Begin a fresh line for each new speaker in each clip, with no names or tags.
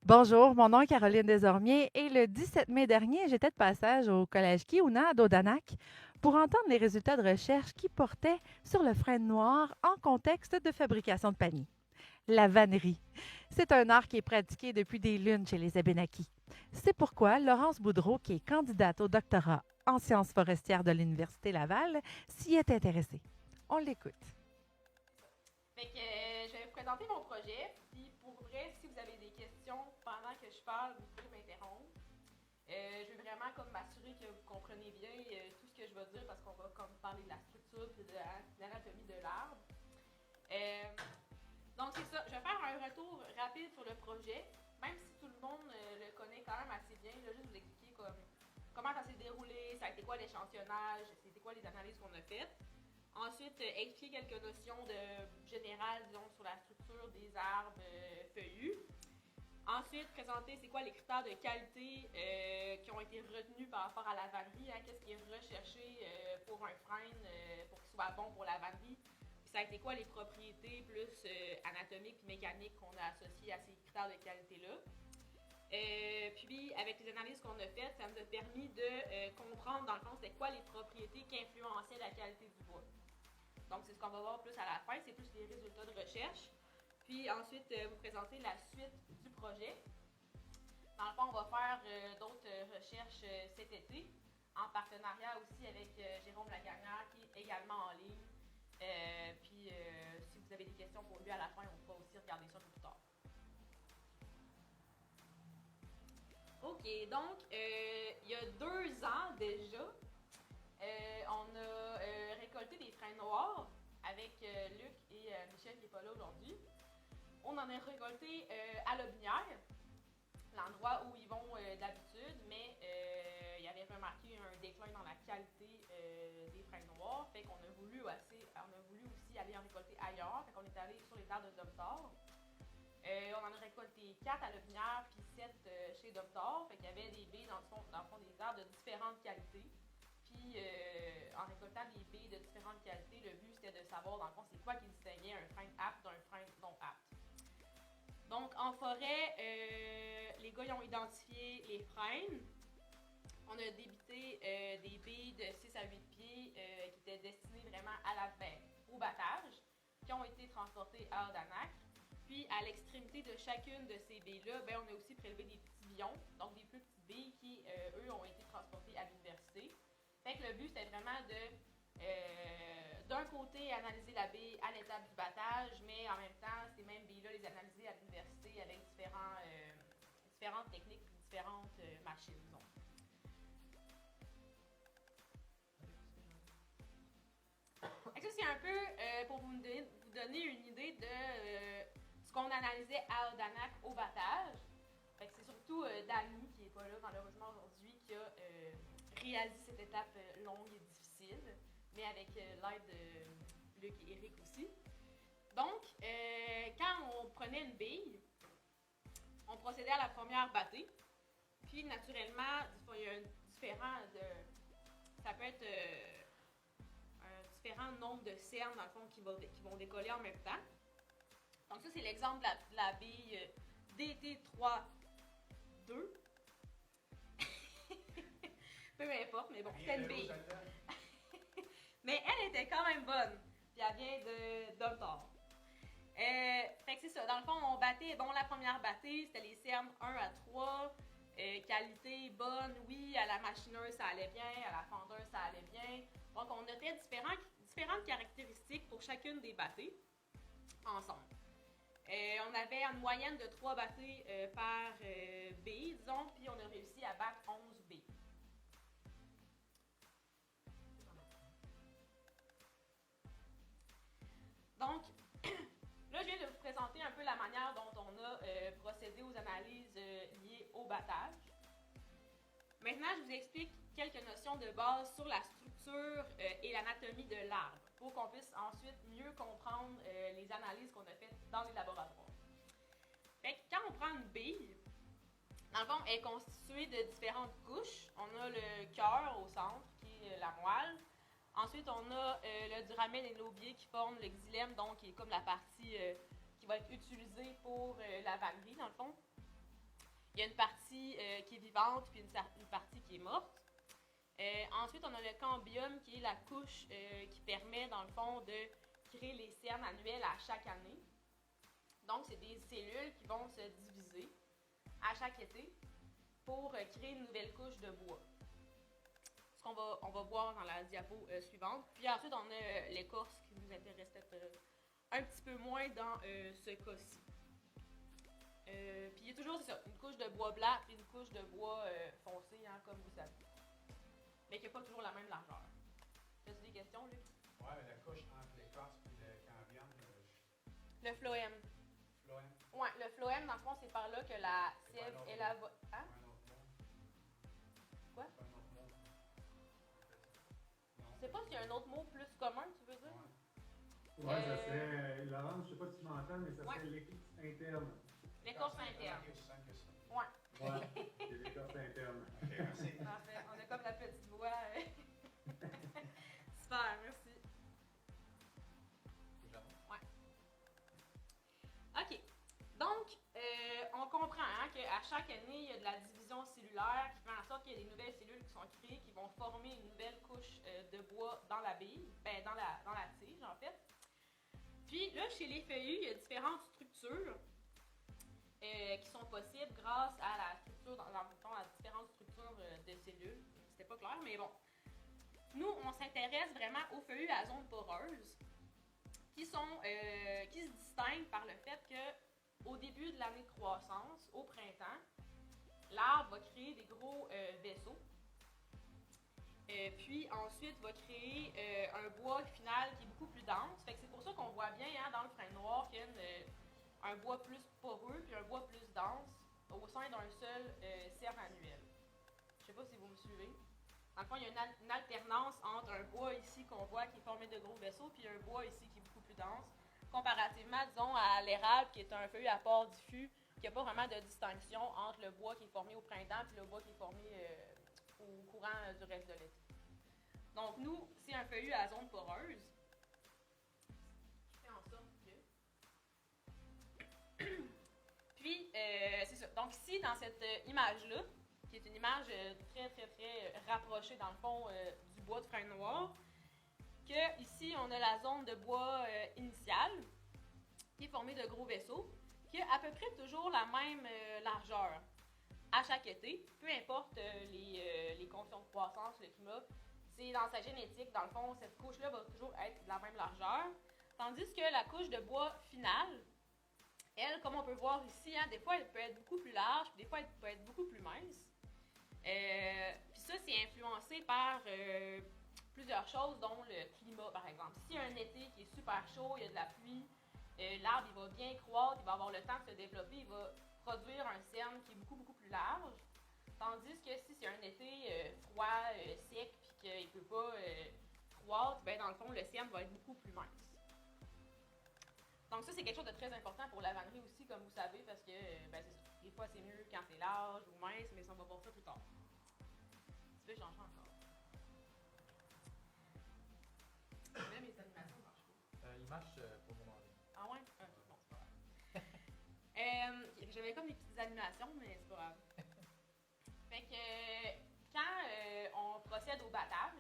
Bonjour, mon nom est Caroline Desormiers et le 17 mai dernier, j'étais de passage au Collège Kiuna d'Odanak pour entendre les résultats de recherche qui portaient sur le frein noir en contexte de fabrication de paniers. La vannerie. C'est un art qui est pratiqué depuis des lunes chez les Abénakis. C'est pourquoi Laurence Boudreau, qui est candidate au doctorat en sciences forestières de l'Université Laval, s'y est intéressée. On l'écoute.
Je vais vous présenter mon projet. Puis pour vrai, si vous avez des questions pendant que je parle, vous pouvez m'interrompre. Je veux vraiment comme m'assurer que vous comprenez bien tout ce que je vais dire parce qu'on va comme parler de la structure et de l'anatomie de l'arbre. Euh, donc c'est ça, je vais faire un retour rapide sur le projet, même si tout le monde le connaît quand même assez bien. Je vais juste vous expliquer comment ça s'est déroulé, ça a été quoi l'échantillonnage, c'était quoi les analyses qu'on a faites. Ensuite, expliquer quelques notions générales, disons, sur la structure des arbres feuillus. Ensuite, présenter c'est quoi les critères de qualité qui ont été retenus par rapport à la vannerie, hein, qu'est-ce qui est recherché pour un frêne, pour qu'il soit bon pour la vannerie. Puis ça a été quoi les propriétés plus anatomiques et mécaniques qu'on a associées à ces critères de qualité-là. Puis, avec les analyses qu'on a faites, ça nous a permis de comprendre, dans le fond, c'était quoi les propriétés qui influençaient la qualité du bois. Donc, c'est ce qu'on va voir plus à la fin, c'est plus les résultats de recherche. Puis ensuite, vous présenter la suite du projet. Dans le fond, on va faire d'autres recherches cet été, en partenariat aussi avec Jérôme Lagagnère, qui est également en ligne. Si vous avez des questions pour lui à la fin, on pourra aussi regarder ça plus tard. OK, donc, il y a 2 ans déjà, on a récolté des freins noirs avec Luc et Michel qui n'est pas là aujourd'hui. On en a récolté à Lobinière, l'endroit où ils vont d'habitude, mais il y avait remarqué un déclin dans la qualité des freins noirs, fait qu'on a voulu aussi aller en récolter ailleurs, fait qu'on est allé sur les terres de Domtar. On en a récolté 4 à Lobinière, puis 7 chez Domtar, fait qu'il y avait des baies dans le fond des arbres de différentes qualités. Puis, en récoltant des baies de différentes qualités, le but c'était de savoir, dans le fond, c'est quoi qui distinguait un frein apte d'un frein non apte. Donc, en forêt, les gars ils ont identifié les freins. On a débité des billes de 6 à 8 pieds qui étaient destinées vraiment au battage, qui ont été transportées à Ordanac. Puis, à l'extrémité de chacune de ces baies-là, on a aussi prélevé des petits billons, donc des plus petites billes qui, eux, ont été transportées à l'université. Fait que le but, c'était vraiment d'un côté, analyser la baie à l'étape du battage, mais en même temps, ces mêmes baies-là, les analyser à l'université avec différentes techniques et différentes machines, disons. Ça, c'est un peu pour vous donner une idée de ce qu'on analysait à Odanak au battage. Fait que c'est surtout Dani, qui n'est pas là malheureusement aujourd'hui, qui a réalisé cette étape longue et difficile, mais avec l'aide de Luc et Eric aussi. Donc, quand on prenait une bille, on procédait à la première battée. Puis, naturellement, il y a un différent de. Ça peut être un différent nombre de cernes, dans le fond, qui vont décoller en même temps. Donc, ça, c'est l'exemple de la bille DT3-2. Peu importe, mais bon, c'était une bille. Mais elle était quand même bonne. Puis elle vient de Domtar. Fait que c'est ça. Dans le fond, on battait. Bon, la première battée, c'était les cernes 1 à 3. Qualité bonne, oui. À la machineuse, ça allait bien. À la fendeuse, ça allait bien. Donc, on notait différentes caractéristiques pour chacune des battées ensemble. On avait une moyenne de 3 battées par B, disons, puis on a réussi à battre 11 B. Donc, là, je viens de vous présenter un peu la manière dont on a procédé aux analyses liées au battage. Maintenant, je vous explique quelques notions de base sur la structure et l'anatomie de l'arbre pour qu'on puisse ensuite mieux comprendre les analyses qu'on a faites dans les laboratoires. Fait que quand on prend une bille, dans le fond, elle est constituée de différentes couches. On a le cœur au centre, qui est la moelle. Ensuite, on a le duramen et l'aubier qui forment le xylème, donc qui est comme la partie qui va être utilisée pour la vannerie, dans le fond. Il y a une partie qui est vivante, puis une partie qui est morte. Ensuite, on a le cambium, qui est la couche qui permet, dans le fond, de créer les cernes annuelles à chaque année. Donc, c'est des cellules qui vont se diviser à chaque été pour créer une nouvelle couche de bois. Ce qu'on va voir dans la diapo suivante. Puis ensuite, on a l'écorce qui nous intéresse peut-être un petit peu moins dans ce cas-ci. Puis il y a toujours, c'est ça, une couche de bois blanc et une couche de bois foncé, hein, comme vous savez. Mais qui n'a pas toujours la même largeur. As-tu des questions, Luc?
Oui, la couche entre l'écorce et le cambium.
Le phloème.
Phloème?
Oui, le phloème, dans le fond, c'est par là que la sève et la... Hein?
Un autre mot.
Quoi?
Un autre mot.
Je sais pas s'il y a un autre mot plus commun, tu veux dire?
Ouais, ça serait, Laurence, je sais pas si tu m'entends, mais ça serait l'écorce interne.
L'écorce interne.
C'est aussi simple que ça.
Ouais.
Ouais, c'est l'écorce interne.
Ok, merci.
Parfait. On a comme la petite voix. Super, merci. Ouais. OK. Donc, on comprend hein, qu'à chaque année, il y a de la division cellulaire qui fait en sorte qu'il y a des nouvelles cellules qui sont créées qui vont former une nouvelle couche de bois dans la bille, dans la tige en fait. Puis là, chez les feuillus, il y a différentes structures qui sont possibles grâce à la structure, dans la différentes structures de cellules. C'était pas clair, mais bon. Nous, on s'intéresse vraiment aux feuillus à zone poreuse qui se distinguent par le fait que au début de l'année de croissance, au printemps, l'arbre va créer des gros vaisseaux. Puis ensuite va créer un bois final qui est beaucoup plus dense. Fait que c'est pour ça qu'on voit bien hein, dans le frein noir qu'il y a un bois plus poreux puis un bois plus dense au sein d'un seul cerne annuel. Je ne sais pas si vous me suivez. Dans le fond, il y a une alternance entre un bois ici qu'on voit qui est formé de gros vaisseaux puis un bois ici qui est beaucoup plus dense, comparativement, disons, à l'érable qui est un feuillu à port diffus, qui n'a pas vraiment de distinction entre le bois qui est formé au printemps et le bois qui est formé au courant du reste de l'été. Donc, nous, c'est un feuillu à zone poreuse. Je fais en sorte que... Puis, c'est ça. Donc, ici, dans cette image-là, qui est une image très, très, très rapprochée, dans le fond, du bois de frein noir, que ici, on a la zone de bois initiale, qui est formée de gros vaisseaux, qui a à peu près toujours la même largeur à chaque été, peu importe les conditions de croissance, le climat. C'est dans sa génétique, dans le fond, cette couche-là va toujours être de la même largeur. Tandis que la couche de bois finale, elle, comme on peut voir ici, hein, des fois, elle peut être beaucoup plus large, puis des fois, elle peut être beaucoup plus mince. Puis ça, c'est influencé par plusieurs choses, dont le climat, par exemple. S'il y a un été qui est super chaud, il y a de la pluie, l'arbre, il va bien croître, il va avoir le temps de se développer, il va produire un cerne qui est beaucoup, beaucoup plus large. Tandis que si c'est un été froid, sec, puis qu'il ne peut pas croître, ben dans le fond, le cerne va être beaucoup plus mince. Donc ça, c'est quelque chose de très important pour la vannerie aussi, comme vous savez, parce que ben, des fois, c'est mieux quand c'est large ou mince, mais ça, on va voir ça plus tard. Tu veux changer encore? Même mes animations ne marchent pas.
Il marche pour le moment.
Ah ouais? Ok, bon, c'est pas grave. J'avais comme des petites animations, mais c'est pas grave. Fait que quand on procède au battage,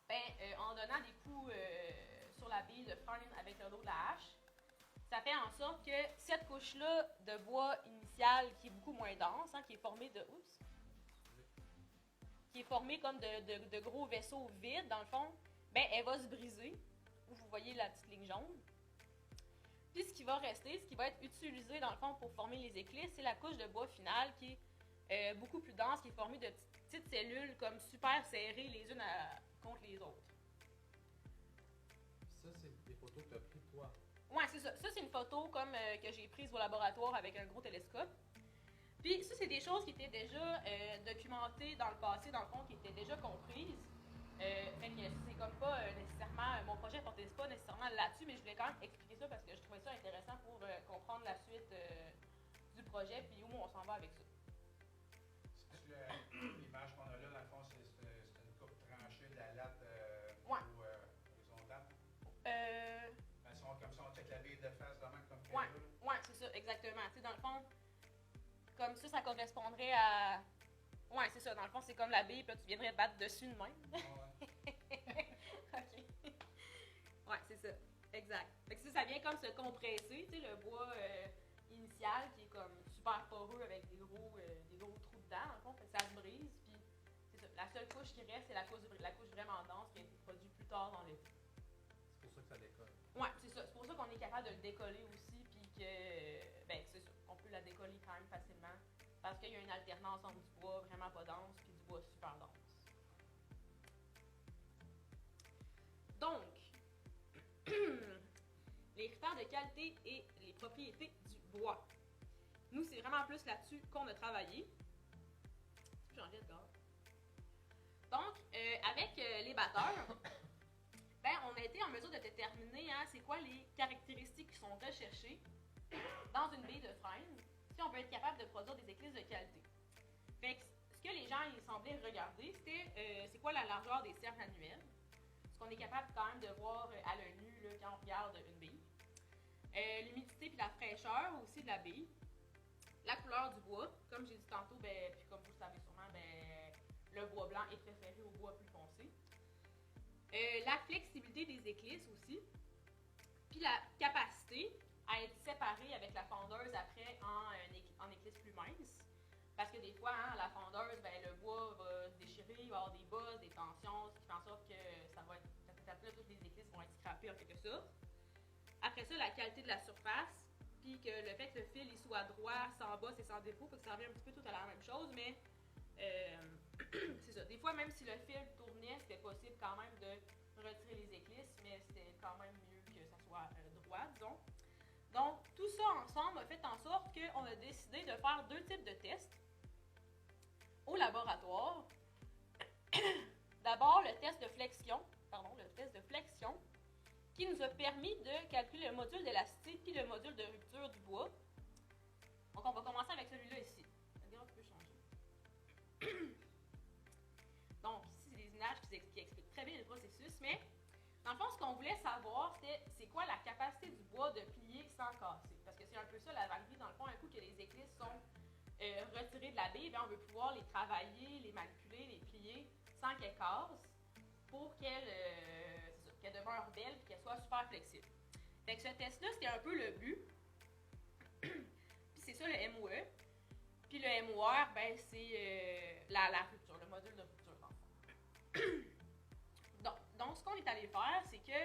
ben, en donnant des coups sur la bille de frein avec le dos de la hache, ça fait en sorte que cette couche-là de bois initial qui est beaucoup moins dense, hein, qui est formée de... Oups! Qui est formée comme de gros vaisseaux vides, dans le fond, ben, elle va se briser. Vous voyez la petite ligne jaune. Puis ce qui va rester, ce qui va être utilisé dans le fond pour former les éclisses, c'est la couche de bois finale qui est beaucoup plus dense, qui est formée de petites cellules comme super serrées les unes contre les autres.
Ça, c'est des photos que tu as prises toi.
Ouais, c'est ça. Ça, c'est une photo comme que j'ai prise au laboratoire avec un gros télescope. Puis ça, c'est des choses qui étaient déjà documentées dans le passé, dans le fond, qui étaient déjà comprises. Fait que c'est comme pas nécessairement, mon projet ne portait pas nécessairement là-dessus, mais je voulais quand même expliquer ça parce que je trouvais ça intéressant pour comprendre la suite du projet puis où on s'en va avec ça.
L'image qu'on a là, dans le fond, c'est une coupe tranchée de la latte
Ouais.
horizontale.
Euh,
Comme ça, on check la bille de face, vraiment comme
Ouais,
là.
ouais, c'est ça, exactement. Tu sais, dans le fond, comme ça correspondrait à... Ouais, c'est ça. Dans le fond, c'est comme la bille, puis là, tu viendrais te battre dessus de même. OK. Ouais, c'est ça. Exact. Fait que ça vient comme se compresser, tu sais, le bois initial qui est comme super poreux avec des gros trous dedans, dans le fond, fait que ça se brise, puis c'est ça. La seule couche qui reste, c'est la couche vraiment dense qui a été produite plus tard dans le temps.
C'est pour ça que ça décolle.
Ouais, c'est ça. C'est pour ça qu'on est capable de le décoller aussi, puis que, ben, c'est ça. On peut la décoller quand même facilement, parce qu'il y a une alternance entre du bois vraiment pas dense, puis du bois super dense. Donc, les critères de qualité et les propriétés du bois. Nous, c'est vraiment plus là-dessus qu'on a travaillé. Je peux changer de gaz. Donc, avec les batteurs, ben, on a été en mesure de déterminer c'est quoi les caractéristiques qui sont recherchées dans une bille de freine, si on veut être capable de produire des éclisses de qualité. Fait que, ce que les gens ils semblaient regarder, c'était c'est quoi la largeur des cercles annuels. Ce qu'on est capable quand même de voir à l'œil nu là, quand on regarde une bille. L'humidité puis la fraîcheur aussi de la bille. La couleur du bois, comme j'ai dit tantôt, ben, puis comme vous le savez sûrement, ben, le bois blanc est préféré au bois plus foncé. La flexibilité des éclisses aussi. Puis la capacité à être séparée avec la fondeuse après en éclisse plus mince. Parce que des fois, la fondeuse, ben, le bois va se déchirer, il va y avoir des bosses, des tensions, ce qui fait en sorte que ça va être, là, toutes les éclisses vont être scrapées en quelque sorte. Après ça, la qualité de la surface, puis que le fait que le fil il soit droit, sans bosse et sans défaut, fait que ça revient un petit peu tout à la même chose, mais c'est ça. Des fois, même si le fil tournait, c'était possible quand même de retirer les éclisses, mais c'était quand même mieux que ça soit droit, disons. Donc, tout ça ensemble a fait en sorte qu'on a décidé de faire 2 types de tests au laboratoire. D'abord, le test de flexion, qui nous a permis de calculer le module d'élasticité puis le module de rupture du bois. Donc, on va commencer avec celui-là ici. Regarde, tu peux changer. Donc, ici, c'est des images qui expliquent très bien le processus, mais dans le fond, ce qu'on voulait savoir, c'était c'est quoi la capacité du bois de plier sans casser. Parce que c'est un peu ça la vannerie, dans le fond, un coup que les éclisses sont retirées de la bille, bien, on veut pouvoir les travailler, les manipuler, les plier sans qu'elles cassent pour qu'elles demeurent belles et qu'elles soient super flexibles. Fait que ce test-là, c'était un peu le but. Puis c'est ça le MOE. Puis le MOR, ben, c'est la rupture, le module de rupture, dans le fond. Donc, ce qu'on est allé faire, c'est que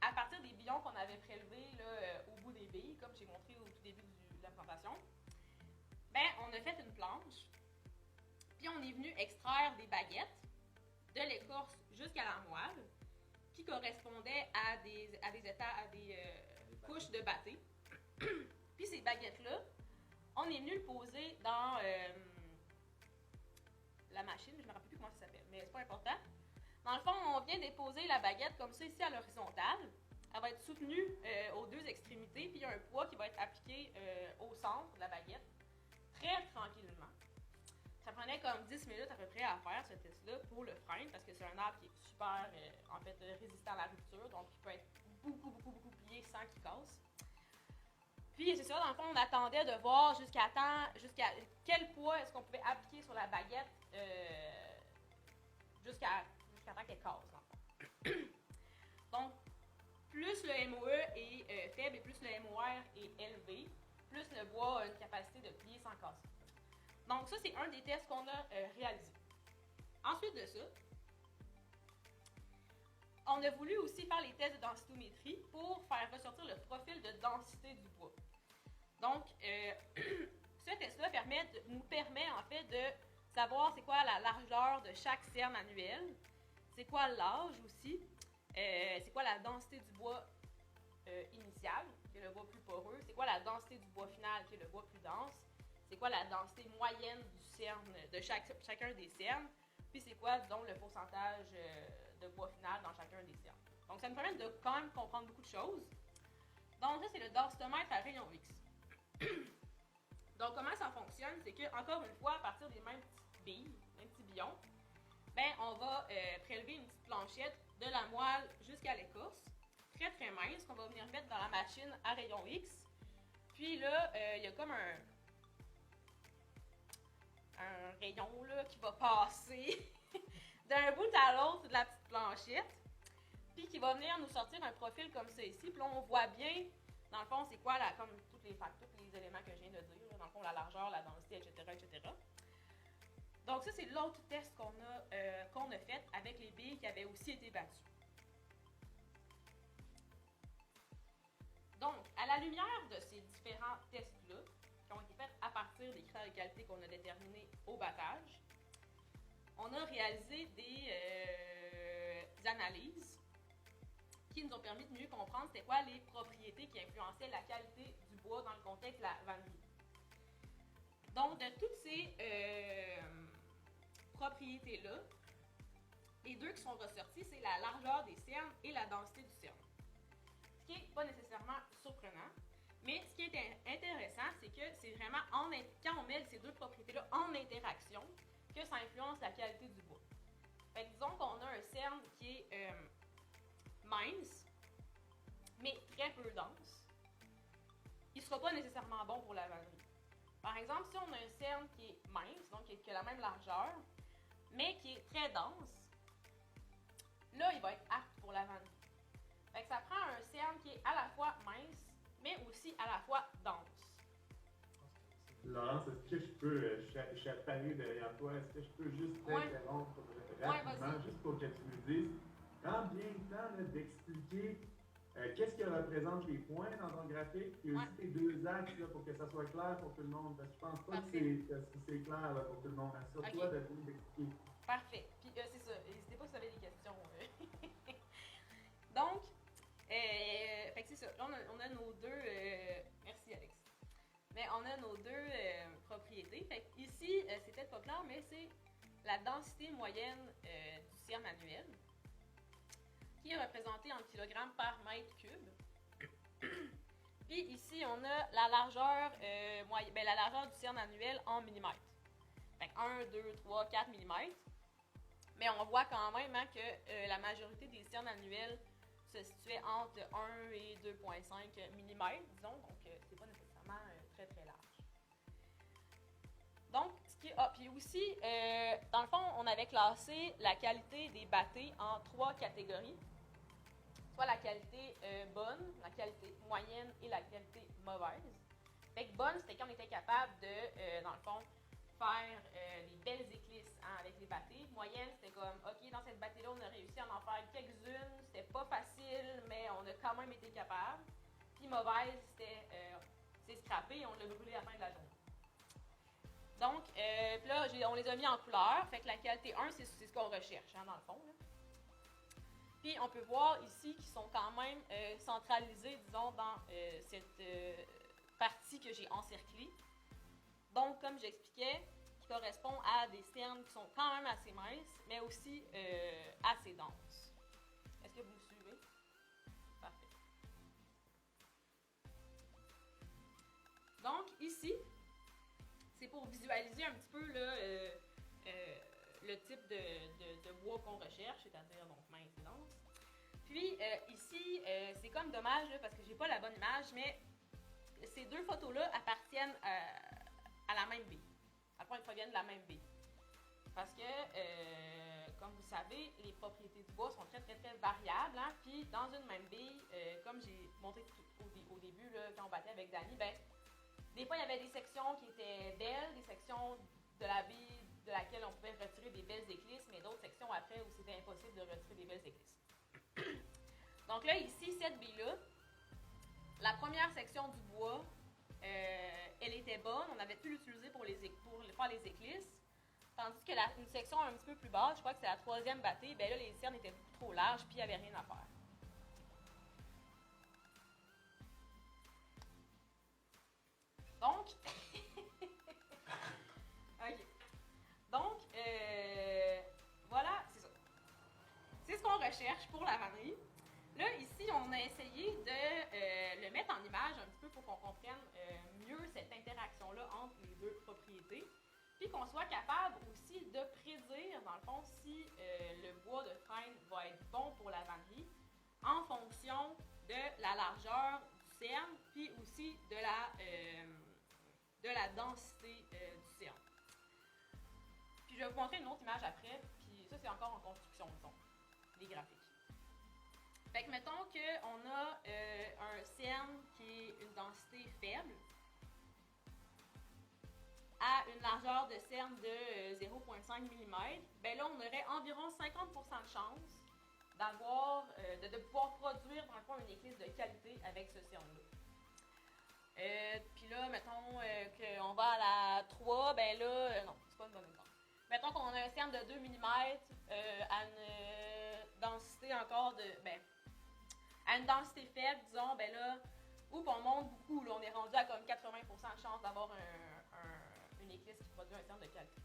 à partir des billons qu'on avait prélevés là, au bout des billes, comme j'ai montré au tout début de la présentation, ben, on a fait une planche, puis on est venu extraire des baguettes de l'écorce jusqu'à la moelle, qui correspondaient à des couches de batté. Puis ces baguettes-là, on est venu le poser dans la machine, je ne me rappelle plus comment ça s'appelle, mais c'est pas important. Dans le fond, on vient déposer la baguette comme ça ici à l'horizontale. Elle va être soutenue aux 2 extrémités, puis il y a un poids qui va être appliqué au centre de la baguette, très tranquillement. Ça prenait comme 10 minutes à peu près à faire ce test-là pour le frein, parce que c'est un arbre qui est super résistant à la rupture, donc il peut être beaucoup plié sans qu'il casse. Puis c'est ça, dans le fond, on attendait de voir jusqu'à quel poids est-ce qu'on pouvait appliquer sur la baguette jusqu'à temps qu'elle casse, dans le fond. Donc, plus le MOE est faible et plus le MOR est élevé, plus le bois a une capacité de plier sans casser. Donc ça, c'est un des tests qu'on a réalisé. Ensuite de ça, on a voulu aussi faire les tests de densitométrie pour faire ressortir le profil de densité du bois. Donc, ce test-là nous permet en fait de savoir c'est quoi la largeur de chaque cerne annuelle, c'est quoi l'âge aussi, c'est quoi la densité du bois initial, qui est le bois plus poreux, c'est quoi la densité du bois final, qui est le bois plus dense, c'est quoi la densité moyenne du cerne, de chacun des cernes, puis c'est quoi, disons, le pourcentage de bois final dans chacun des cernes. Donc, ça nous permet de quand même comprendre beaucoup de choses. Donc, ça, c'est le densitomètre à rayon X. Donc, comment ça fonctionne? C'est que, encore une fois, à partir des mêmes petites billes, mêmes petits billons, ben, on va prélever une petite planchette de la moelle jusqu'à l'écorce, très très mince, qu'on va venir mettre dans la machine à rayon X. Puis là, il y a comme un rayon là, qui va passer d'un bout à l'autre de la petite planchette, puis qui va venir nous sortir un profil comme ça ici. Puis là, on voit bien, dans le fond, c'est quoi, comme tous les éléments que je viens de dire, là, dans le fond, la largeur, la densité, etc., etc. Donc ça, c'est l'autre test qu'on a fait avec les billes qui avaient aussi été battues. Donc, à la lumière de ces différents tests-là, qui ont été faits à partir des critères de qualité qu'on a déterminés au battage, on a réalisé des analyses qui nous ont permis de mieux comprendre c'était quoi les propriétés qui influençaient la qualité du bois dans le contexte de la vannerie. Donc, de toutes ces propriétés-là, les deux qui sont ressorties, c'est la largeur des cernes et la densité du cerne. Ce qui n'est pas nécessairement surprenant, mais ce qui est intéressant, c'est que c'est vraiment quand on met ces deux propriétés-là en interaction que ça influence la qualité du bois. Fait que disons qu'on a un cerne qui est mince, mais très peu dense, il ne sera pas nécessairement bon pour la vannerie. Par exemple, si on a un cerne qui est mince, donc qui a la même largeur, mais qui est très dense, là, il va être apte pour la vannerie. Fait que ça prend un cerne qui est à la fois mince, mais aussi à la fois dense.
Laurence, est-ce que je peux chapaler derrière toi? Est-ce que je peux juste t'interrompre rapidement, juste pour que tu me dises, prends bien le temps d'expliquer qu'est-ce que représentent les points dans ton graphique, et aussi tes deux axes là, pour que ça soit clair pour tout le monde. Parce que je pense pas que c'est clair là, pour tout le monde. Assure-toi de bien l'expliquer.
Parfait. Puis c'est ça. N'hésitez pas si vous avez des questions. Donc, fait que c'est ça. Là, on a nos deux. Merci, Alex. Mais on a nos deux propriétés. Fait que ici, c'est peut-être pas clair, mais c'est la densité moyenne du cerne annuel, qui est représentée en kilogrammes par mètre cube. Puis ici, on a la largeur, la largeur du cerne annuel en millimètres. Fait que 1, 2, 3, 4 millimètres. Mais on voit quand même que la majorité des cernes annuels se situait entre 1 et 2,5 mm, disons. Donc, c'est pas nécessairement très, très large. Donc, puis aussi, dans le fond, on avait classé la qualité des battés en 3 catégories. Soit la qualité bonne, la qualité moyenne et la qualité mauvaise. Fait que bonne, c'était quand on était capable de, dans le fond, faire des belles éclisses avec les battés. Moyenne, c'était comme, OK, dans cette battée-là, on a réussi à en faire quelques-unes. C'était pas facile, mais on a quand même été capable. Puis mauvaise, c'est scrappé et on l'a brûlé à la fin de la journée. Donc, puis là, on les a mis en couleur. Fait que la qualité 1, c'est ce qu'on recherche, dans le fond. Là. Puis on peut voir ici qu'ils sont quand même centralisés, disons, dans cette partie que j'ai encerclée. Donc, comme j'expliquais, qui correspond à des cernes qui sont quand même assez minces, mais aussi assez denses. Est-ce que vous me suivez? Parfait. Donc, ici, c'est pour visualiser un petit peu là, le type de bois qu'on recherche, c'est-à-dire donc mince et dense. Puis, ici, c'est comme dommage là, parce que j'ai pas la bonne image, mais ces deux photos-là appartiennent à la même baie. À quoi ils proviennent de la même baie. Parce que, comme vous savez, les propriétés du bois sont très, très, très variables. Hein? Puis, dans une même baie, comme j'ai montré au début, là, quand on battait avec Dani, ben, des fois, il y avait des sections qui étaient belles, des sections de la baie de laquelle on pouvait retirer des belles éclisses, mais d'autres sections après où c'était impossible de retirer des belles éclisses. Donc là, ici, cette baie-là, la première section du bois, elle était bonne, on avait pu l'utiliser pour faire les éclisses, tandis que une section un petit peu plus basse, je crois que c'est la troisième battée, ben là, les cernes étaient beaucoup trop larges, puis il n'y avait rien à faire. Donc, OK. Donc, voilà, c'est ça. C'est ce qu'on recherche pour la vannerie. Là, ici, on a essayé de le mettre en image un petit peu pour qu'on comprenne mieux cette interaction-là entre les deux propriétés, puis qu'on soit capable aussi de prédire, dans le fond, si le bois de frêne va être bon pour la vannerie en fonction de la largeur du cerne, puis aussi de la de la densité du cerne. Puis je vais vous montrer une autre image après, puis ça c'est encore en construction, disons, les graphiques. Fait que mettons qu'on a un cerne qui est une densité faible, à une largeur de cerne de 0,5 mm, ben là on aurait environ 50% de chance d'avoir, de pouvoir produire dans le fond une éclisse de qualité avec ce cerne-là. Puis là, mettons qu'on va à la 3, ben là, non, c'est pas une bonne exemple. Mettons qu'on a un cerne de 2 mm à une densité encore de, ben, à une densité faible, disons, ben là, ou qu'on monte beaucoup, là, on est rendu à comme 80% de chance d'avoir une éclisse qui produit un cerne de qualité.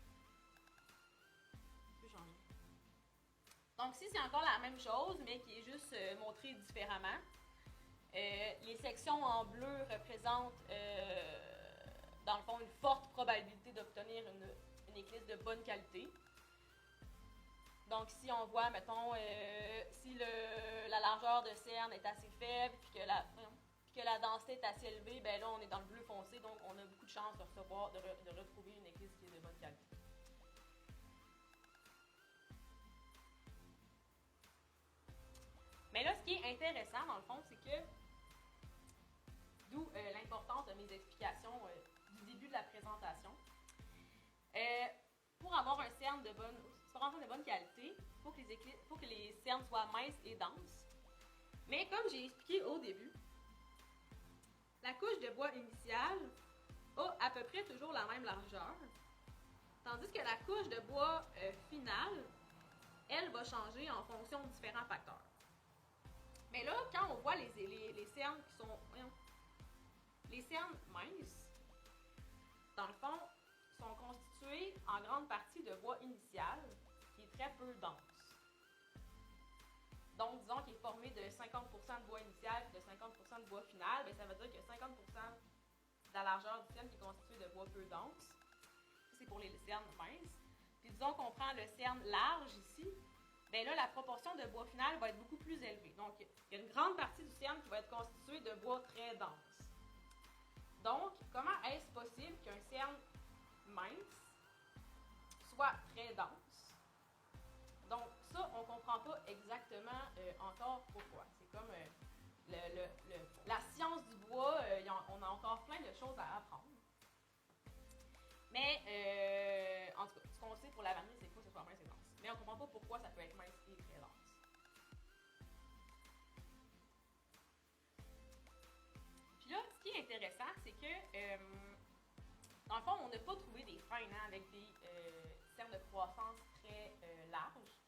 Je peux changer. Donc ici, c'est encore la même chose, mais qui est juste montrée différemment. Les sections en bleu représentent, dans le fond, une forte probabilité d'obtenir une éclisse de bonne qualité. Donc ici, on voit, mettons, si la largeur de cerne est assez faible, puis que la densité est assez élevée, ben là, on est dans le bleu foncé, donc on a beaucoup de chances de recevoir, de retrouver une éclisse qui est de bonne qualité. Mais là, ce qui est intéressant, dans le fond, c'est que, d'où l'importance de mes explications du début de la présentation, pour avoir un cerne de bonne qualité, il faut que les cernes soient minces et denses. Mais comme j'ai expliqué au début, la couche de bois initiale a à peu près toujours la même largeur, tandis que la couche de bois finale, elle va changer en fonction de différents facteurs. Mais là, quand on voit les cernes qui sont... Les cernes minces, dans le fond, sont constituées en grande partie de bois initial, qui est très peu dense. Donc, disons qu'il est formé de 50% de bois initial et de 50% de bois final, bien, ça veut dire que 50% de la largeur du cerne qui est constitué de bois peu dense. Ça, c'est pour les cernes minces. Puis disons qu'on prend le cerne large ici, bien là, la proportion de bois final va être beaucoup plus élevée. Donc, il y a une grande partie du cerne qui va être constituée de bois très dense. Donc, comment est-ce possible qu'un cerne mince soit très dense? Donc, ça, on ne comprend pas exactement encore pourquoi. C'est comme la science du bois, on a encore plein de choses à apprendre. Mais, en tout cas, ce qu'on sait pour la vanille, c'est pas que ce soit mince et dense. Mais on ne comprend pas pourquoi ça peut être mince et très dense. Puis là, ce qui est intéressant, c'est que, dans le fond, on n'a pas trouvé des freins avec des cernes de croissance très larges.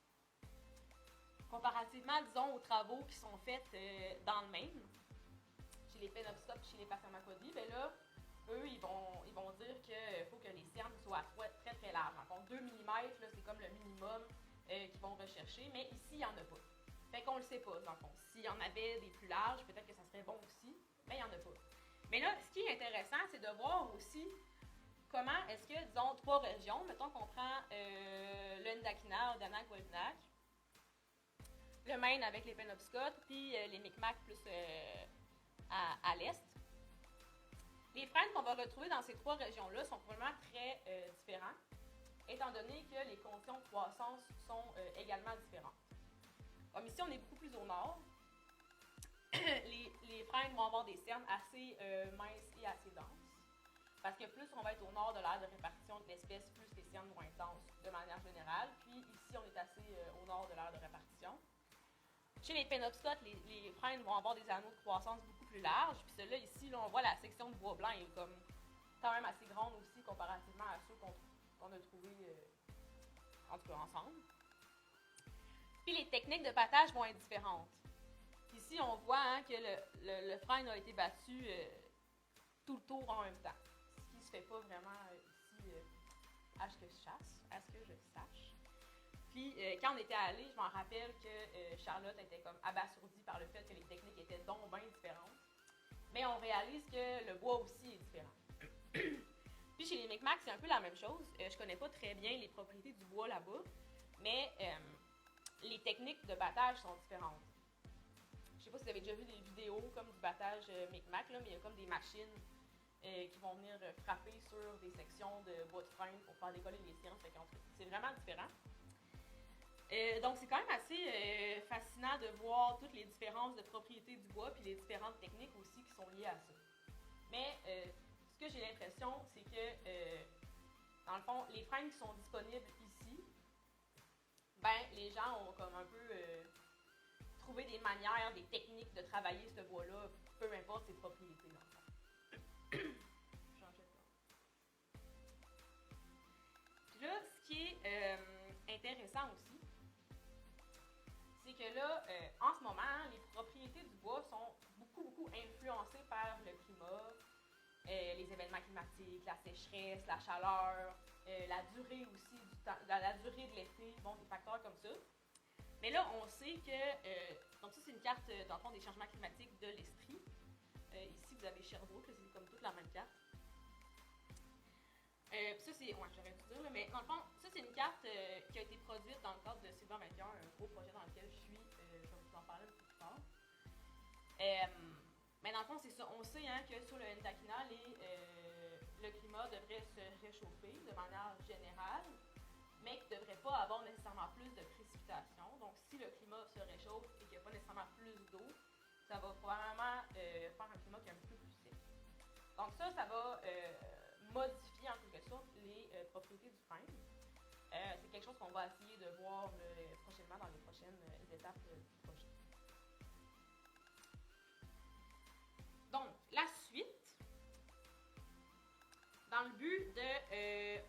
Comparativement, disons, aux travaux qui sont faits dans le Maine, chez les Penobscot et chez les Passamaquoddy, bien là, eux, ils vont dire qu'il faut que les cernes soient très, très larges. En fond, 2 mm, là, c'est comme le minimum qu'ils vont rechercher, mais ici, il n'y en a pas. Fait qu'on ne le sait pas, dans le fond. S'il y en avait des plus larges, peut-être que ça serait bon aussi, mais il n'y en a pas. Mais là, ce qui est intéressant, c'est de voir aussi comment est-ce que, disons, 3 régions, mettons qu'on prend le Ndakina, Odanak, Wabinak, le Maine avec les Penobscot, puis les Micmacs plus à l'est. Les freins qu'on va retrouver dans ces 3 régions-là sont probablement très différents, étant donné que les conditions de croissance sont également différentes. Comme ici, on est beaucoup plus au nord, les freins vont avoir des cernes assez minces et assez denses. Parce que plus on va être au nord de l'aire de répartition de l'espèce, plus les cernes vont être denses de manière générale. Puis ici, on est assez au nord de l'aire de répartition. Chez les Penobscot, les freins vont avoir des anneaux de croissance beaucoup plus larges. Puis celui-là, ici, là, on voit la section de bois blanc est comme quand même assez grande aussi comparativement à ceux qu'on a trouvés en tout cas ensemble. Puis les techniques de battage vont être différentes. Ici, on voit que le frein a été battu tout le tour en même temps. Ce qui ne se fait pas vraiment ici à ce que je sache. Puis, quand on était allé, je m'en rappelle que Charlotte était comme abasourdie par le fait que les techniques étaient donc bien différentes. Mais on réalise que le bois aussi est différent. Puis, chez les Micmacs, c'est un peu la même chose. Je connais pas très bien les propriétés du bois là-bas, mais les techniques de battage sont différentes. Je sais pas si vous avez déjà vu des vidéos comme du battage Micmac, là, mais il y a comme des machines qui vont venir frapper sur des sections de bois de frein pour faire décoller les sciences. C'est vraiment différent. Donc, c'est quand même assez fascinant de voir toutes les différences de propriétés du bois puis les différentes techniques aussi qui sont liées à ça. Mais ce que j'ai l'impression, c'est que, dans le fond, les freins qui sont disponibles ici, ben, les gens ont comme un peu trouvé des manières, des techniques de travailler ce bois-là, peu importe ses propriétés, dans le fond. Changer de plan. Puis là, ce qui est intéressant aussi, c'est que là, en ce moment, les propriétés du bois sont beaucoup influencées par le climat, les événements climatiques, la sécheresse, la chaleur, la durée aussi du temps, la durée de l'été, bon, des facteurs comme ça. Mais là, on sait que, donc ça c'est une carte, dans le fond, des changements climatiques de l'Estrie. Ici, vous avez Sherbrooke, c'est comme toute la même carte. Puis ça, c'est, ouais, j'aurais dû dire, là, mais dans le fond, ça c'est une carte qui a été produite dans le cadre de Sylvain 21, un gros projet dans lequel je suis, je vais vous en parler un peu plus tard. Mais dans le fond, c'est ça, on sait hein, que sur le Ndakina, le climat devrait se réchauffer de manière générale, mais qu'il ne devrait pas avoir nécessairement plus de précipitations. Donc si le climat se réchauffe et qu'il n'y a pas nécessairement plus d'eau, ça va probablement faire un climat qui est un peu plus sec. Donc ça va modifier en quelque sorte les propriétés du frein. C'est quelque chose qu'on va essayer de voir prochainement dans les prochaines étapes du projet. Donc, la suite, dans le but de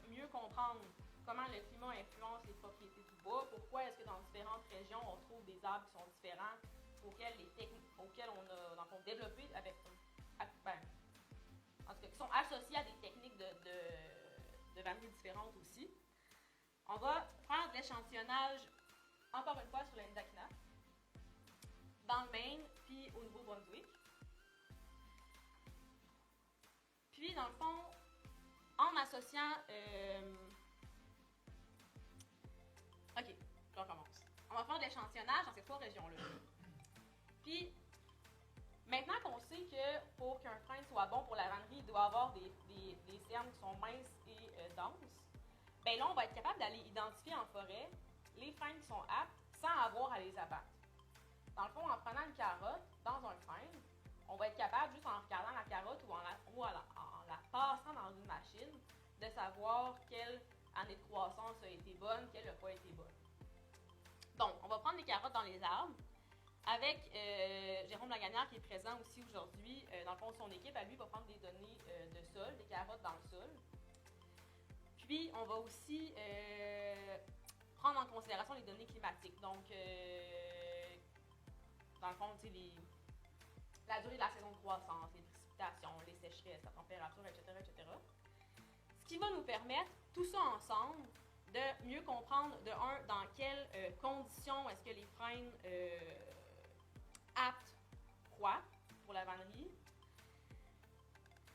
mieux comprendre comment le climat influence les propriétés du bois, pourquoi est-ce que dans différentes régions, on trouve des arbres qui sont différents, auxquels on a dans le fond, développé avec en tout cas, qui sont associés à des techniques de vannerie différentes aussi. On va faire de l'échantillonnage, encore une fois, sur le Ndakina, dans le Maine, puis au Nouveau-Brunswick. Puis, dans le fond, en associant... OK, je recommence. On va faire de l'échantillonnage dans ces 3 régions-là. Puis, maintenant qu'on sait que pour qu'un frein soit bon pour la vannerie, il doit avoir des cernes qui sont minces et denses, bien là, on va être capable d'aller identifier en forêt les freins qui sont aptes sans avoir à les abattre. Dans le fond, en prenant une carotte dans un frein, on va être capable, juste en regardant la carotte ou en la passant dans une machine, de savoir quelle année de croissance a été bonne, quelle n'a pas été bonne. Donc, on va prendre les carottes dans les arbres. Avec Jérôme Lagagnère qui est présent aussi aujourd'hui, dans le fond, son équipe, à lui, va prendre des données de sol, des carottes dans le sol. Puis, on va aussi prendre en considération les données climatiques. Donc, dans le fond, tu sais, la durée de la saison de croissance, les précipitations, les sécheresses, la température, etc., etc. Ce qui va nous permettre, tout ça ensemble, de mieux comprendre, de un, dans quelles conditions est-ce que les freins aptes croient pour la vannerie,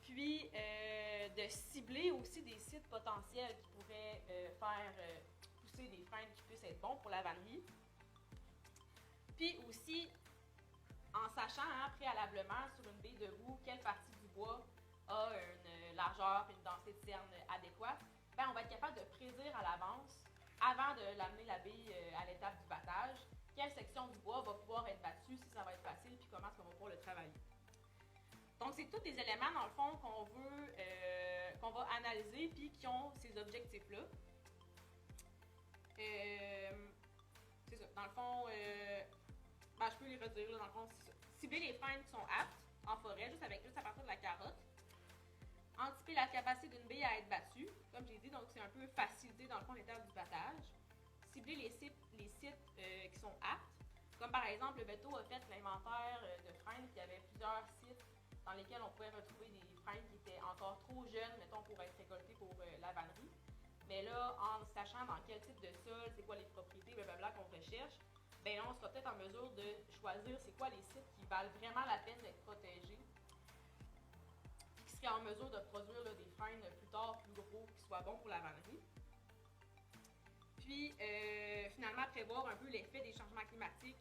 puis de cibler aussi des sites potentiels qui pourraient faire pousser des freins qui puissent être bons pour la vannerie, puis aussi en sachant préalablement sur une baie de roue quelle partie du bois a une largeur et une densité de cerne adéquate, ben on va être capable de prédire à l'avance, avant de l'amener la baie à l'étape du battage, quelle section du bois va pouvoir être battue, si ça va être facile, puis comment est-ce qu'on va pouvoir le travailler. Donc, c'est tous des éléments, dans le fond, qu'on va analyser, puis qui ont ces objectifs-là. C'est ça. Dans le fond, je peux les redire, là, dans le fond, c'est ça. Cibler les freins qui sont aptes en forêt, juste à partir de la carotte. Anticiper la capacité d'une baie à être battue, comme j'ai dit, donc c'est un peu faciliter, dans le fond, l'étape du battage. Cibler les sites qui sont aptes, comme par exemple, le Beto a fait l'inventaire de freins, puis il y avait plusieurs sites dans lesquels on pouvait retrouver des freins qui étaient encore trop jeunes, mettons, pour être récoltés pour la vannerie. Mais là, en sachant dans quel type de sol, c'est quoi les propriétés, blablabla, qu'on recherche, ben là, on sera peut-être en mesure de choisir c'est quoi les sites qui valent vraiment la peine d'être protégés, puis qui seraient en mesure de produire là, des freins plus tard, plus gros, qui soient bons pour la vannerie. Puis, finalement, prévoir un peu l'effet des changements climatiques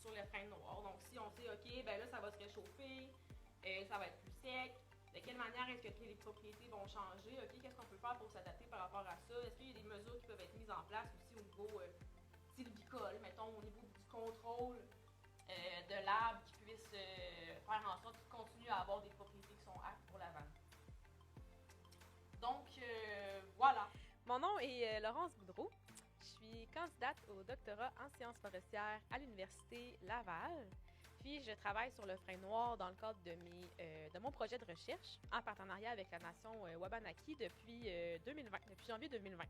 sur les freins noirs. Donc, si on sait, OK, ben là, ça va se réchauffer, ça va être plus sec, De quelle manière est-ce que les propriétés vont changer? OK, qu'est-ce qu'on peut faire pour s'adapter par rapport à ça? Est-ce qu'il y a des mesures qui peuvent être mises en place aussi au niveau sylvicole, mettons, au niveau du contrôle de l'arbre qui puisse faire en sorte qu'il continue à avoir des propriétés qui sont aptes pour la vente. Donc, voilà.
Mon nom est Laurence Boudreau. Je suis candidate au doctorat en sciences forestières à l'Université Laval. Puis, je travaille sur le frein noir dans le cadre de mon projet de recherche en partenariat avec la nation Wabanaki depuis janvier 2020.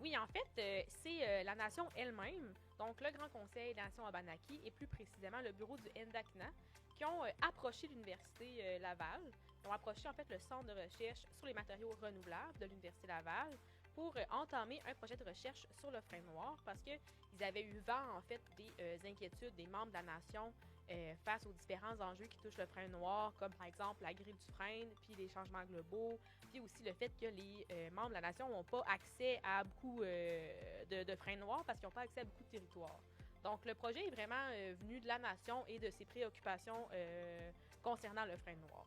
Oui, en fait, c'est la nation elle-même, donc le Grand Conseil de la nation Wabanaki et plus précisément le bureau du NDACNA, qui ont approché l'Université Laval. Ils ont approché en fait le centre de recherche sur les matériaux renouvelables de l'Université Laval pour entamer un projet de recherche sur le frein noir parce qu'ils avaient eu vent en fait des inquiétudes des membres de la nation face aux différents enjeux qui touchent le frein noir, comme par exemple la grille du frein, puis les changements globaux, puis aussi le fait que les membres de la nation n'ont pas accès à beaucoup de freins noirs parce qu'ils n'ont pas accès à beaucoup de territoires. Donc, le projet est vraiment venu de la nation et de ses préoccupations concernant le frein noir.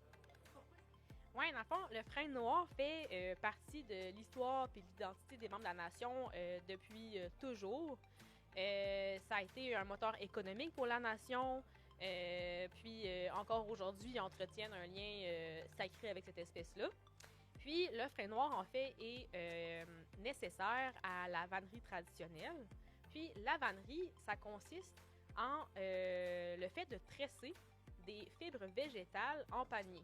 Oui, dans le fond, le frein noir fait partie de l'histoire et de l'identité des membres de la nation depuis toujours. Ça a été un moteur économique pour la nation. Puis encore aujourd'hui, ils entretiennent un lien sacré avec cette espèce-là. Puis le frein noir, en fait, est nécessaire à la vannerie traditionnelle. Puis la vannerie, ça consiste en le fait de tresser des fibres végétales en panier.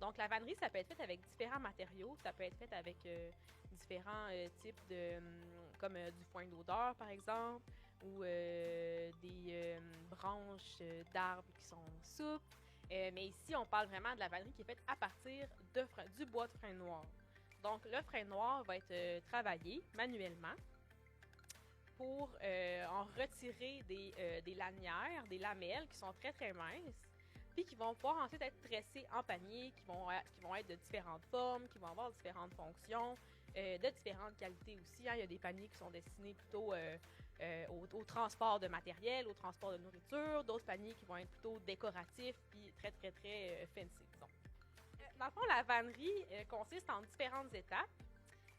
Donc la vannerie, ça peut être fait avec différents matériaux. Ça peut être fait avec différents types de, comme du foin d'odeur, par exemple, ou des branches d'arbres qui sont souples. Mais ici, on parle vraiment de la vannerie qui est faite à partir du bois de frein noir. Donc, le frein noir va être travaillé manuellement pour en retirer des lanières, des lamelles qui sont très, très minces, puis qui vont pouvoir ensuite être tressées en panier, qui vont être de différentes formes, qui vont avoir différentes fonctions, de différentes qualités aussi. Hein. Il y a des paniers qui sont destinés plutôt au transport de matériel, au transport de nourriture, d'autres paniers qui vont être plutôt décoratifs puis très, très, très fancy, disons. Dans le fond, la vannerie consiste en différentes étapes.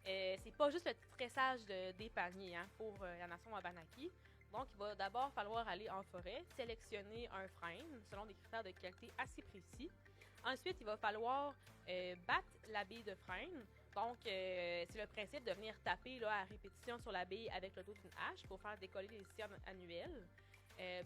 C'est pas juste le tressage des paniers pour la nation Wabanaki. Donc, il va d'abord falloir aller en forêt, sélectionner un frein selon des critères de qualité assez précis. Ensuite, il va falloir battre la bille de frein. Donc, c'est le principe de venir taper là, à répétition sur la bille avec le dos d'une hache pour faire décoller les cernes annuelles.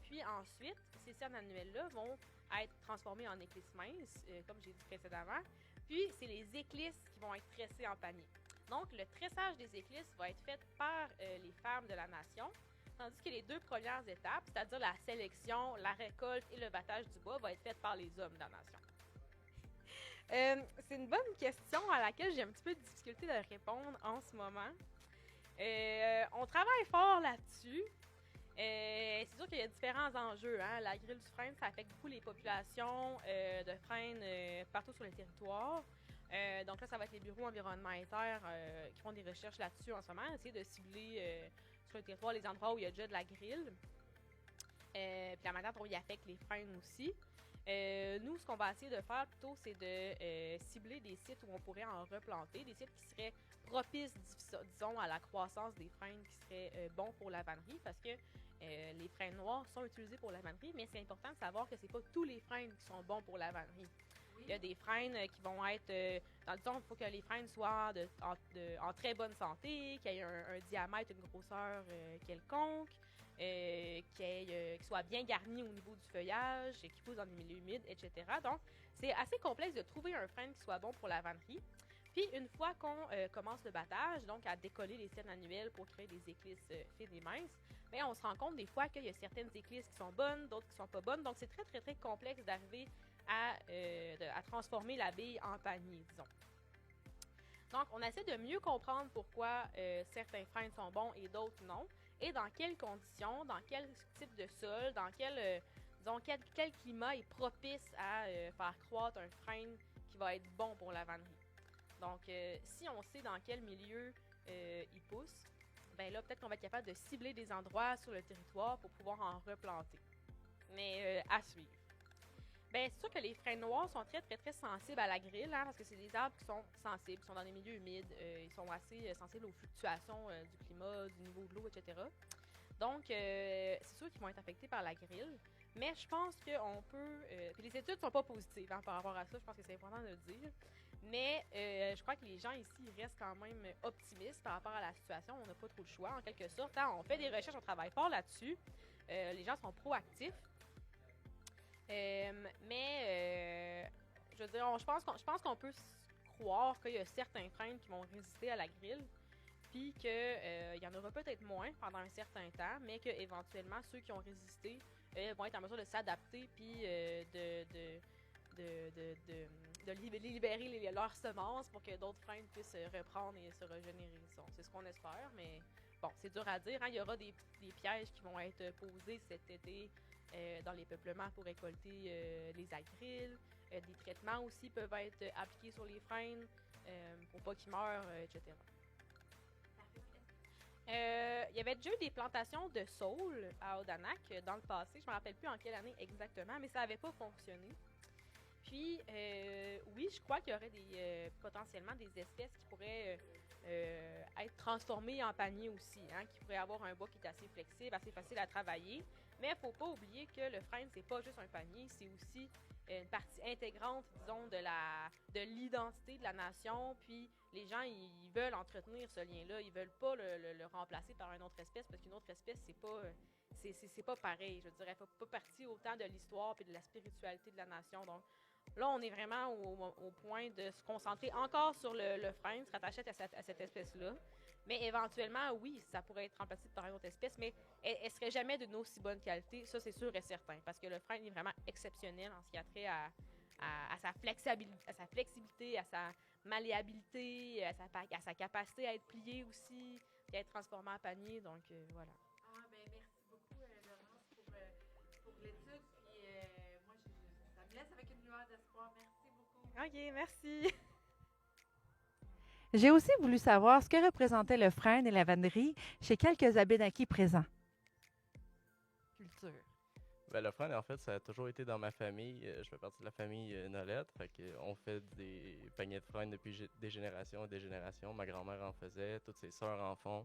Puis ensuite, ces cernes annuelles-là vont être transformées en éclisses minces, comme j'ai dit précédemment. Puis, c'est les éclisses qui vont être tressées en panier. Donc, le tressage des éclisses va être fait par les femmes de la nation, tandis que les deux premières étapes, c'est-à-dire la sélection, la récolte et le battage du bois, va être fait par les hommes de la nation. C'est une bonne question à laquelle j'ai un petit peu de difficulté de répondre en ce moment. On travaille fort là-dessus. C'est sûr qu'il y a différents enjeux. Hein. La grille du frein, ça affecte beaucoup les populations de frênes partout sur le territoire. Donc là, ça va être les bureaux environnement et terre qui font des recherches là-dessus en ce moment, essayer de cibler sur le territoire les endroits où il y a déjà de la grille. Puis la manière dont il affecte les frênes aussi. Nous, ce qu'on va essayer de faire plutôt, c'est de cibler des sites où on pourrait en replanter, des sites qui seraient propices, disons, à la croissance des frênes qui seraient bons pour la vannerie, parce que les frênes noirs sont utilisés pour la vannerie, mais c'est important de savoir que c'est pas tous les frênes qui sont bons pour la vannerie. Oui. Il y a des frênes qui vont être, disons, il faut que les frênes soient en très bonne santé, qu'il y ait un diamètre, une grosseur quelconque, qui soit bien garni au niveau du feuillage, qui pousse dans des milieux humides, etc. Donc, c'est assez complexe de trouver un frêne qui soit bon pour la vannerie. Puis, une fois qu'on commence le battage, donc à décoller les cernes annuelles pour créer des éclisses fines et minces, bien, on se rend compte des fois qu'il y a certaines éclisses qui sont bonnes, d'autres qui ne sont pas bonnes. Donc, c'est très, très, très complexe d'arriver à transformer la bille en panier, disons. Donc, on essaie de mieux comprendre pourquoi certains freins sont bons et d'autres non, et dans quelles conditions, dans quel type de sol, dans quel climat est propice à faire croître un frein qui va être bon pour la vannerie. Donc, si on sait dans quel milieu il pousse, ben là, peut-être qu'on va être capable de cibler des endroits sur le territoire pour pouvoir en replanter. Mais à suivre. Ben, c'est sûr que les freins noirs sont très, très, très sensibles à la grille, hein, parce que c'est des arbres qui sont sensibles, qui sont dans les milieux humides, ils sont assez sensibles aux fluctuations du climat, du niveau de l'eau, etc. Donc, c'est sûr qu'ils vont être affectés par la grille, mais je pense qu'on peut... puis les études ne sont pas positives par rapport à ça, je pense que c'est important de le dire, mais je crois que les gens ici restent quand même optimistes par rapport à la situation, on n'a pas trop le choix, en quelque sorte. Hein, on fait des recherches, on travaille fort là-dessus, les gens sont proactifs. Je veux dire, je pense qu'on peut croire qu'il y a certains freins qui vont résister à la grille, puis qu'il y en aura peut-être moins pendant un certain temps, mais qu'éventuellement, ceux qui ont résisté vont être en mesure de s'adapter, puis de libérer leurs semences pour que d'autres freins puissent reprendre et se régénérer. C'est ce qu'on espère, mais bon, c'est dur à dire. Hein? Il y aura des pièges qui vont être posés cet été dans les peuplements pour récolter les agrilles. Des traitements aussi peuvent être appliqués sur les freins pour pas qu'ils meurent, etc. Il y avait déjà eu des plantations de saule à Odanak dans le passé. Je ne me rappelle plus en quelle année exactement, mais ça n'avait pas fonctionné. Puis, oui, je crois qu'il y aurait potentiellement des espèces qui pourraient être transformées en panier aussi, hein, qui pourraient avoir un bois qui est assez flexible, assez facile à travailler. Mais il ne faut pas oublier que le frêne, c'est pas juste un panier, c'est aussi une partie intégrante, disons, de l'identité de la nation. Puis les gens, ils veulent entretenir ce lien-là. Ils veulent pas le remplacer par une autre espèce, parce qu'une autre espèce, c'est pas pareil. Je veux dire, elle fait pas partie autant de l'histoire et de la spiritualité de la nation. Donc là, on est vraiment au point de se concentrer encore sur le frêne, se rattacher à cette espèce-là. Mais éventuellement, oui, ça pourrait être remplacé par une autre espèce, mais elle ne serait jamais d'une aussi bonne qualité, ça c'est sûr et certain, parce que le frêne est vraiment exceptionnel en ce qui a trait à sa flexibilité, à sa malléabilité, à sa capacité à être plié aussi, et à être transformé en panier, donc voilà.
Ah, ben merci beaucoup, Laurence, pour l'étude, puis moi, ça me laisse avec une lueur d'espoir. Merci beaucoup.
OK, merci.
J'ai aussi voulu savoir ce que représentait le frêne et la vannerie chez quelques Abénaquis présents. Culture.
Ben, le frêne, en fait, ça a toujours été dans ma famille. Je fais partie de la famille Nolette. Fait on fait des paniers de frêne depuis des générations et des générations. Ma grand-mère en faisait, toutes ses sœurs en font.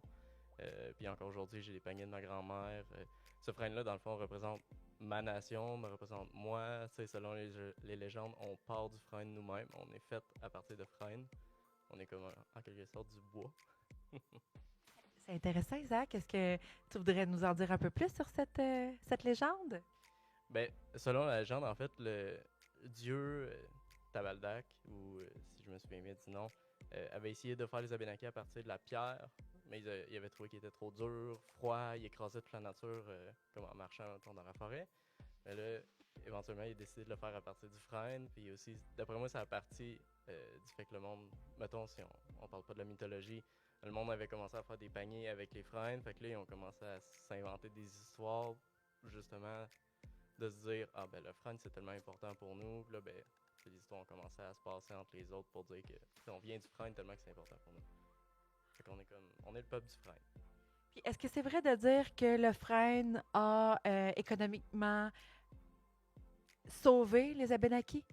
Puis encore aujourd'hui, j'ai des paniers de ma grand-mère. Ce frêne-là, dans le fond, représente ma nation, me représente moi. T'sais, selon les légendes, on part du frêne nous-mêmes. On est fait à partir de frêne. On est comme en quelque sorte du bois.
C'est intéressant, Isaac. Est-ce que tu voudrais nous en dire un peu plus sur cette légende?
Ben, selon la légende, en fait, le dieu Tabaldak, ou si je me souviens bien du nom, avait essayé de faire les Abénaquis à partir de la pierre, mais il avait trouvé qu'il était trop dur, froid, il écrasait toute la nature comme en marchant dans la forêt. Mais là, éventuellement, il a décidé de le faire à partir du frêne, puis aussi, d'après moi, c'est à partir du fait que le monde, mettons, si on parle pas de la mythologie, le monde avait commencé à faire des paniers avec les frênes, fait que là, ils ont commencé à s'inventer des histoires, justement, de se dire, ah ben le frêne, c'est tellement important pour nous, puis là, ben, les histoires ont commencé à se passer entre les autres pour dire que on vient du frêne tellement que c'est important pour nous. Fait qu'on est comme, on est le peuple du frêne.
Puis est-ce que c'est vrai de dire que le frêne a économiquement sauvé les Abénaquis?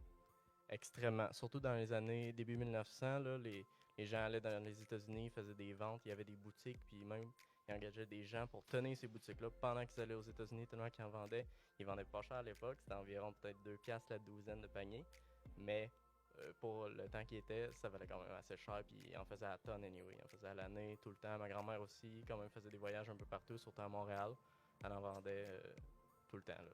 Extrêmement. Surtout dans les années début 1900, là, les gens allaient dans les États-Unis, faisaient des ventes, il y avait des boutiques, puis même ils engageaient des gens pour tenir ces boutiques-là pendant qu'ils allaient aux États-Unis, tellement qu'ils en vendaient. Ils vendaient pas cher à l'époque, c'était environ peut-être 2$ la douzaine de paniers, mais pour le temps qui était, ça valait quand même assez cher, puis ils en faisaient à tonnes anyway, ils en faisaient à l'année, tout le temps. Ma grand-mère aussi, quand même, faisait des voyages un peu partout, surtout à Montréal. Elle en vendait tout le temps, là.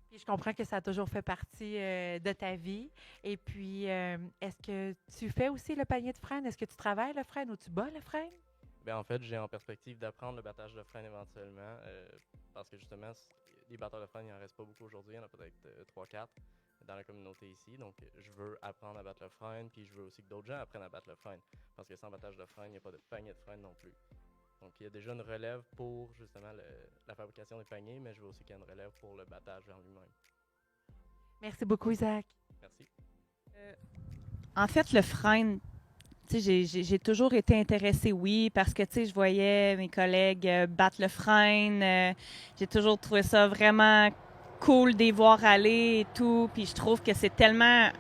Puis je comprends que ça a toujours fait partie de ta vie. Et puis, est-ce que tu fais aussi le panier de frêne? Est-ce que tu travailles le frêne ou tu bats le frêne?
Bien, en fait, j'ai en perspective d'apprendre le battage de frêne éventuellement, parce que justement, les batteurs de frêne, il n'en reste pas beaucoup aujourd'hui, il y en a peut-être 3-4 dans la communauté ici. Donc, je veux apprendre à battre le frêne, puis je veux aussi que d'autres gens apprennent à battre le frêne, parce que sans battage de frêne, il n'y a pas de panier de frêne non plus. Donc, il y a déjà une relève pour justement la fabrication des paniers, mais je veux aussi qu'il y ait une relève pour le battage en lui-même.
Merci beaucoup, Isaac.
Merci.
En fait, le frêne, tu sais, j'ai toujours été intéressée, oui, parce que, tu sais, je voyais mes collègues battre le frêne. J'ai toujours trouvé ça vraiment cool de les voir aller et tout. Puis je trouve que c'est tellement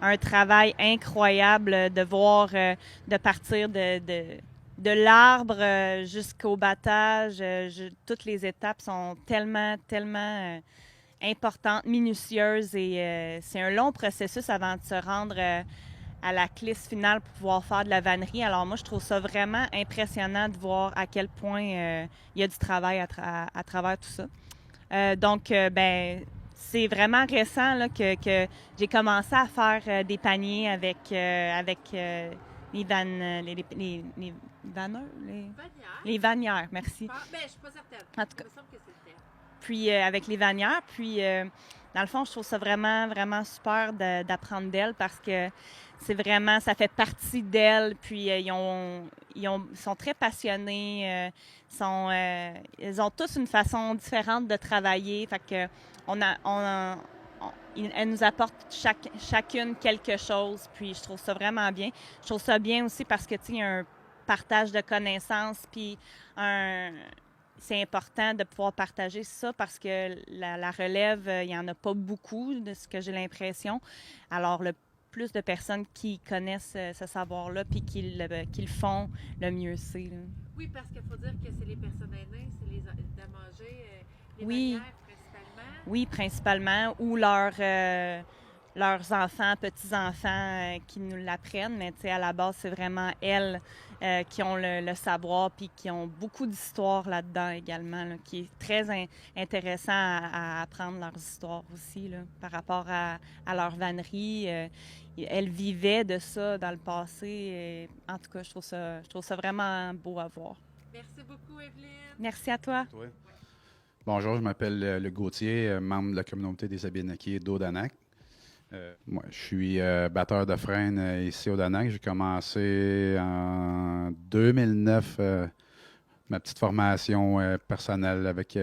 un travail incroyable de voir, de partir de l'arbre jusqu'au battage. Toutes les étapes sont tellement, tellement importantes, minutieuses et c'est un long processus avant de se rendre à la clisse finale pour pouvoir faire de la vannerie. Alors moi, je trouve ça vraiment impressionnant de voir à quel point il y a du travail à travers tout ça. Donc, c'est vraiment récent là, que j'ai commencé à faire des paniers avec les vanneurs, les vannières, merci.
Ben, je suis pas certaine.
En tout cas.
Il me semble que c'est le terme.
Puis avec les vannières, puis dans le fond, je trouve ça vraiment, vraiment super d'apprendre d'elles parce que c'est vraiment, ça fait partie d'elles. Puis ils sont très passionnés, ils ont tous une façon différente de travailler. Fait que elles nous apportent chacune quelque chose. Puis je trouve ça vraiment bien. Je trouve ça bien aussi parce que tu sais, il y a un partage de connaissances, puis c'est important de pouvoir partager ça parce que la relève, il n'y en a pas beaucoup, de ce que j'ai l'impression. Alors, le plus de personnes qui connaissent ce savoir-là puis qui le font, le mieux c'est. Là.
Oui, parce qu'il faut dire que c'est les personnes aînées, c'est les dames âgées, les
Oui.
bannières principalement.
Oui, principalement. Ou leurs enfants, petits-enfants qui nous l'apprennent. Mais tu sais, à la base, c'est vraiment elles qui ont le savoir puis qui ont beaucoup d'histoires là-dedans également, là, qui est très intéressant à apprendre leurs histoires aussi là, par rapport à leur vannerie. Elles vivaient de ça dans le passé. Et, en tout cas, je trouve ça vraiment beau à voir.
Merci beaucoup, Evelyne.
Merci à toi.
Oui. Bonjour, je m'appelle Luc Gauthier, membre de la communauté des Abénaquis d'Odanak. Moi, je suis batteur de frêne ici au Danak. J'ai commencé en 2009 ma petite formation personnelle avec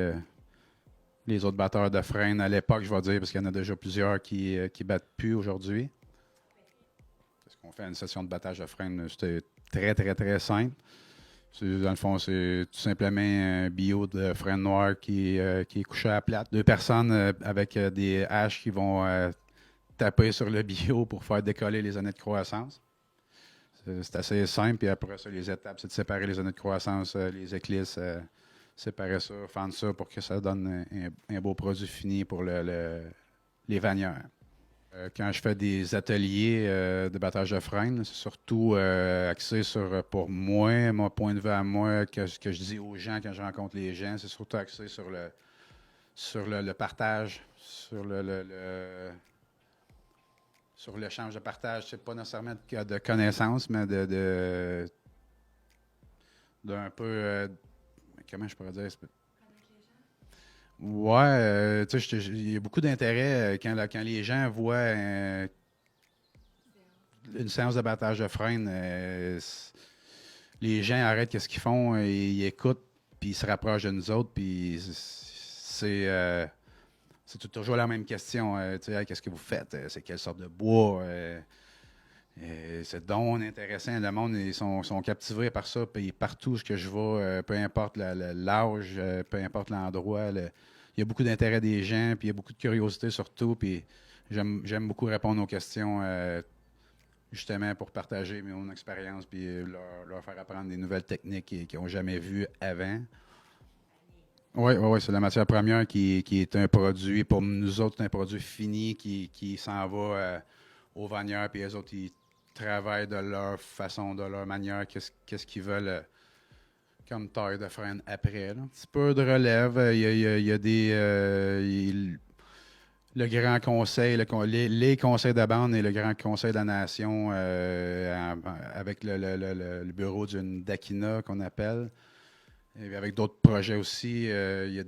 les autres batteurs de frêne à l'époque, je vais dire, parce qu'il y en a déjà plusieurs qui battent plus aujourd'hui. Parce qu'on fait une session de battage de frêne, c'était très, très, très simple. Dans le fond, c'est tout simplement un bio de frêne noir qui est couché à plate. Deux personnes avec des haches qui vont taper sur le bio pour faire décoller les années de croissance. C'est assez simple. Puis après ça, les étapes, c'est de séparer les années de croissance, les éclisses, séparer ça, fendre ça pour que ça donne un beau produit fini pour les vannières. Quand je fais des ateliers de battage de frêne, c'est surtout axé sur, pour moi, mon point de vue à moi, que je dis aux gens quand je rencontre les gens, c'est surtout axé sur le partage, sur sur l'échange de partage. C'est pas nécessairement de connaissances, mais d'un peu, comment je pourrais dire? Ouais, tu sais, il y a beaucoup d'intérêt quand les gens voient une séance de battage de frêne. Les gens arrêtent ce qu'ils font, ils écoutent, puis ils se rapprochent de nous autres, puis c'est toujours la même question. Tu sais, qu'est-ce que vous faites? C'est quelle sorte de bois? C'est donc intéressant. Le monde, ils sont captivés par ça. Puis partout où je vais, peu importe l'âge, peu importe l'endroit, il y a beaucoup d'intérêt des gens, puis il y a beaucoup de curiosité surtout. Puis j'aime beaucoup répondre aux questions, justement pour partager mon expérience, puis leur faire apprendre des nouvelles techniques qu'ils n'ont jamais vues avant. Oui, c'est la matière première qui est un produit, pour nous autres, c'est un produit fini qui s'en va aux vannières, puis les autres, ils travaillent de leur façon, de leur manière, qu'est-ce qu'ils veulent comme taille de frêne après. Là. Un petit peu de relève, il y a des... le Grand Conseil, les conseils de bande et le Grand Conseil de la Nation avec le bureau d'une DAKINA qu'on appelle. Et avec d'autres projets aussi, il y a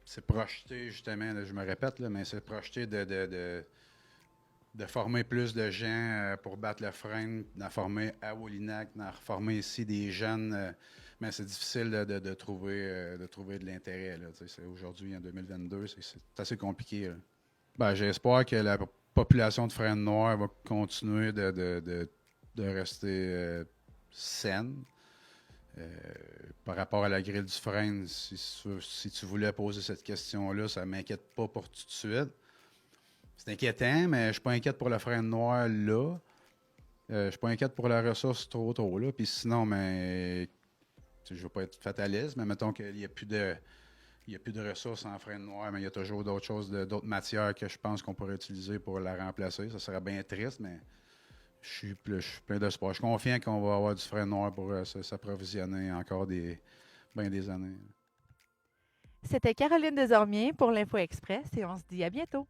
c'est projeté justement, là, je me répète, là, mais c'est projeté de former plus de gens pour battre le frêne, d'en former à Wolinak, d'en former ici des jeunes, mais c'est difficile de trouver de l'intérêt. Là, aujourd'hui, en 2022, c'est assez compliqué. J'ai espoir que la population de frêne noir va continuer de rester saine. Par rapport à la grille du frein, si tu voulais poser cette question-là, ça ne m'inquiète pas pour tout de suite. C'est inquiétant, mais je ne suis pas inquiète pour le frein noir là. Je ne suis pas inquiète pour la ressource trop tôt là. Puis sinon, mais je ne veux pas être fataliste, mais mettons qu'il n'y a plus de ressources en frein noir, mais il y a toujours d'autres choses, d'autres matières que je pense qu'on pourrait utiliser pour la remplacer. Ça serait bien triste, mais je suis plein d'espoir. Je suis confiant qu'on va avoir du frein noir pour s'approvisionner encore bien des années.
C'était Caroline Desormiers pour l'Info Express et on se dit à bientôt.